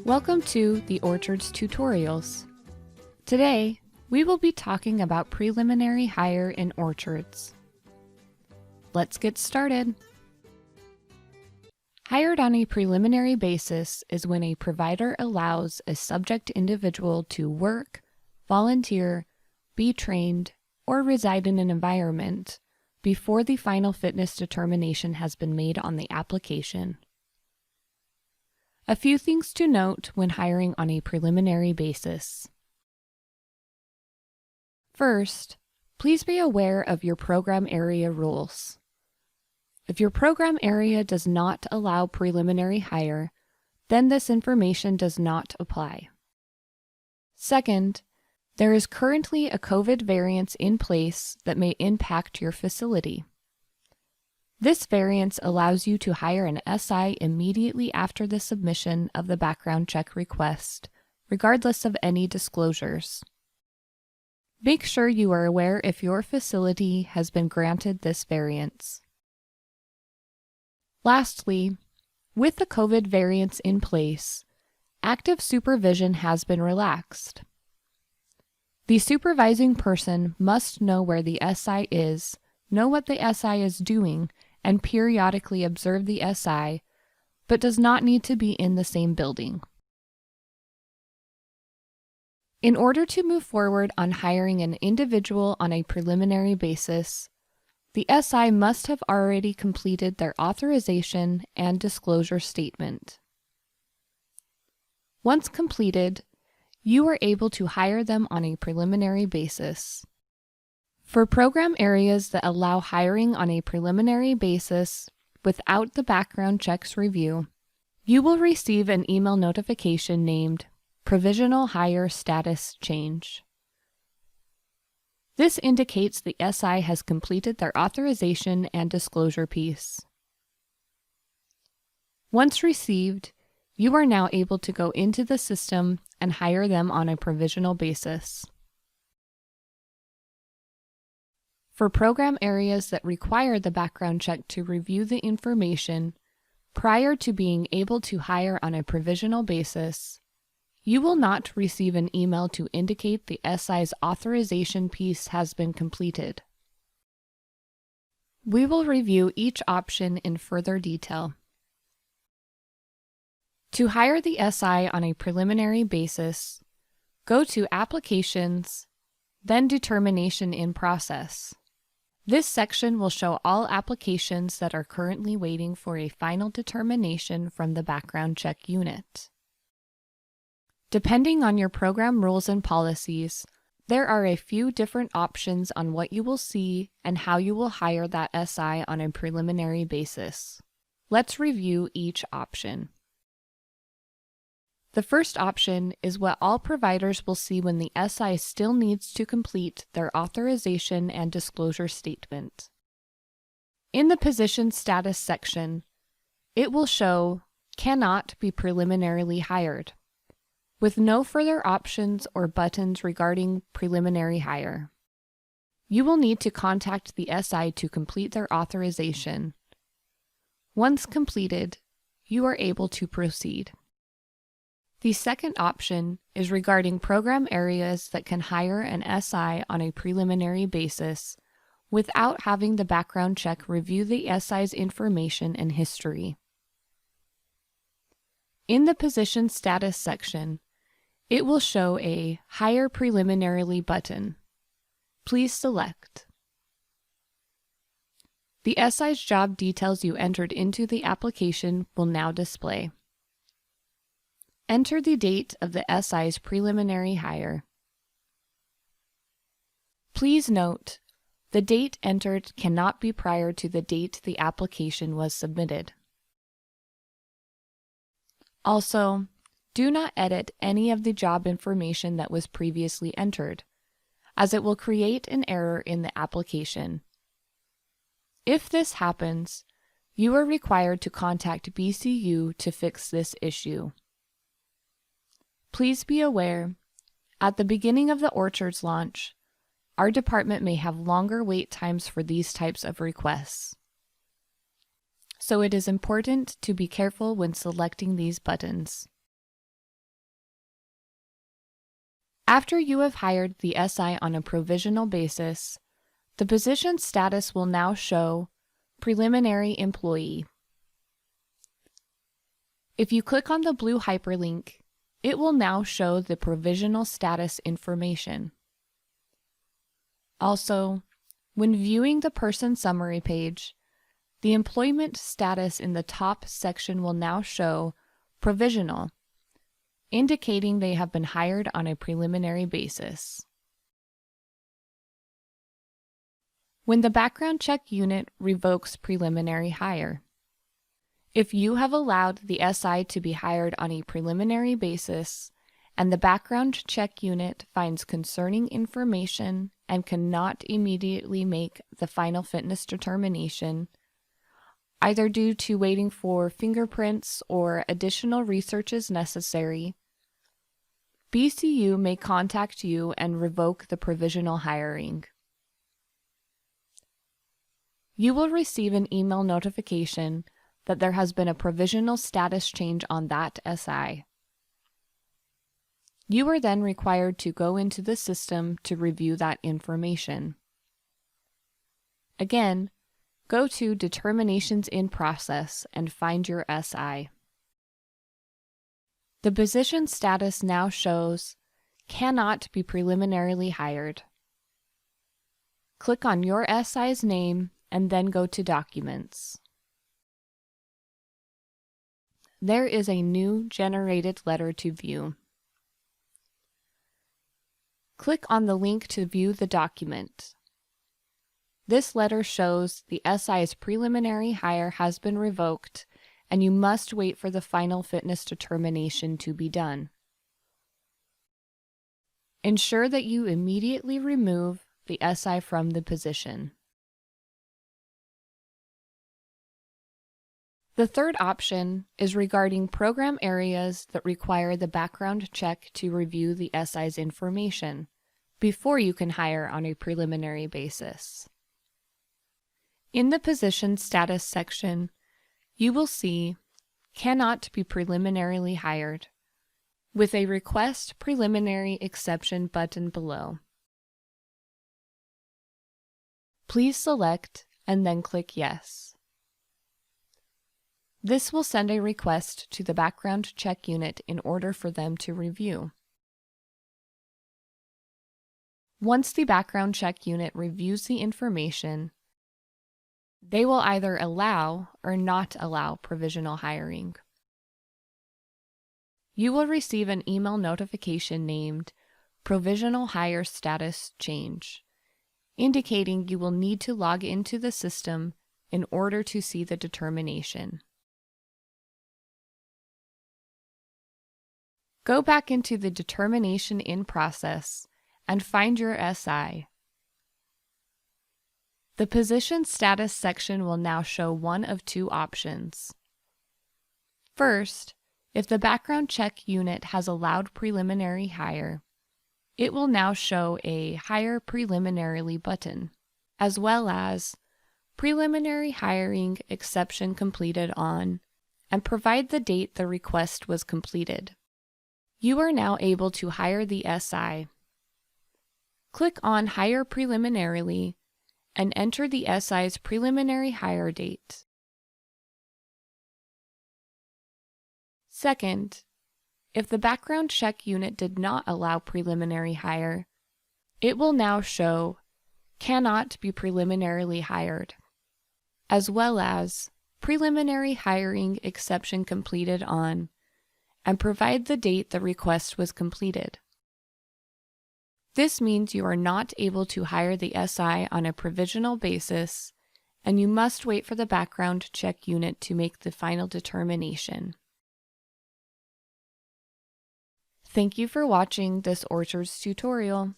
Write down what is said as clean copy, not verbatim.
Welcome to the Orchards Tutorials. Today, we will be talking about preliminary hire in orchards. Let's get started. Hired on a preliminary basis is when a provider allows a subject individual to work, volunteer, be trained, or reside in an environment before the final fitness determination has been made on the application. A few things to note when hiring on a preliminary basis. First, please be aware of your program area rules. If your program area does not allow preliminary hire, then this information does not apply. Second, there is currently a COVID variance in place that may impact your facility. This variance allows you to hire an SI immediately after the submission of the background check request, regardless of any disclosures. Make sure you are aware if your facility has been granted this variance. Lastly, with the COVID variance in place, active supervision has been relaxed. The supervising person must know where the SI is, know what the SI is doing, and periodically observe the SI, but does not need to be in the same building. In order to move forward on hiring an individual on a preliminary basis, the SI must have already completed their authorization and disclosure statement. Once completed, you are able to hire them on a preliminary basis. For program areas that allow hiring on a preliminary basis without the background checks review, you will receive an email notification named Provisional Hire Status Change. This indicates the SI has completed their authorization and disclosure piece. Once received, you are now able to go into the system and hire them on a provisional basis. For program areas that require the background check to review the information prior to being able to hire on a provisional basis, you will not receive an email to indicate the SI's authorization piece has been completed. We will review each option in further detail. To hire the SI on a preliminary basis, go to Applications, then Determination in Process. This section will show all applications that are currently waiting for a final determination from the background check unit. Depending on your program rules and policies, there are a few different options on what you will see and how you will hire that SI on a preliminary basis. Let's review each option. The first option is what all providers will see when the SI still needs to complete their authorization and disclosure statement. In the Position Status section, it will show Cannot be preliminarily hired, with no further options or buttons regarding preliminary hire. You will need to contact the SI to complete their authorization. Once completed, you are able to proceed. The second option is regarding program areas that can hire an SI on a preliminary basis without having the background check review the SI's information and history. In the Position Status section, it will show a Hire Preliminarily button. Please select. The SI's job details you entered into the application will now display. Enter the date of the SI's preliminary hire. Please note, the date entered cannot be prior to the date the application was submitted. Also, do not edit any of the job information that was previously entered, as it will create an error in the application. If this happens, you are required to contact BCU to fix this issue. Please be aware, at the beginning of the Orchards launch, our department may have longer wait times for these types of requests. So it is important to be careful when selecting these buttons. After you have hired the SI on a provisional basis, the position status will now show Preliminary Employee. If you click on the blue hyperlink, it will now show the provisional status information. Also, when viewing the person summary page, the employment status in the top section will now show Provisional, indicating they have been hired on a preliminary basis. When the background check unit revokes preliminary hire, if you have allowed the SI to be hired on a preliminary basis and the background check unit finds concerning information and cannot immediately make the final fitness determination, either due to waiting for fingerprints or additional research is necessary, BCU may contact you and revoke the provisional hiring. You will receive an email notification that there has been a provisional status change on that SI. You are then required to go into the system to review that information. Again, go to Determinations in Process and find your SI. The position status now shows Cannot be preliminarily hired. Click on your SI's name and then go to Documents. There is a new generated letter to view. Click on the link to view the document. This letter shows the SI's preliminary hire has been revoked and you must wait for the final fitness determination to be done. Ensure that you immediately remove the SI from the position. The third option is regarding program areas that require the background check to review the SI's information before you can hire on a preliminary basis. In the Position Status section, you will see Cannot be preliminarily hired with a Request Preliminary Exception button below. Please select and then click Yes. This will send a request to the background check unit in order for them to review. Once the background check unit reviews the information, they will either allow or not allow provisional hiring. You will receive an email notification named Provisional Hire Status Change, indicating you will need to log into the system in order to see the determination. Go back into the Determination in Process and find your SI. The Position Status section will now show one of two options. First, if the background check unit has allowed preliminary hire, it will now show a Hire Preliminarily button, as well as Preliminary Hiring Exception Completed on, and provide the date the request was completed. You are now able to hire the SI. Click on Hire Preliminarily and enter the SI's preliminary hire date. Second, if the background check unit did not allow preliminary hire, it will now show Cannot be preliminarily hired, as well as Preliminary Hiring Exception Completed on, and provide the date the request was completed. This means you are not able to hire the SI on a provisional basis, and you must wait for the background check unit to make the final determination. Thank you for watching this Orchards tutorial.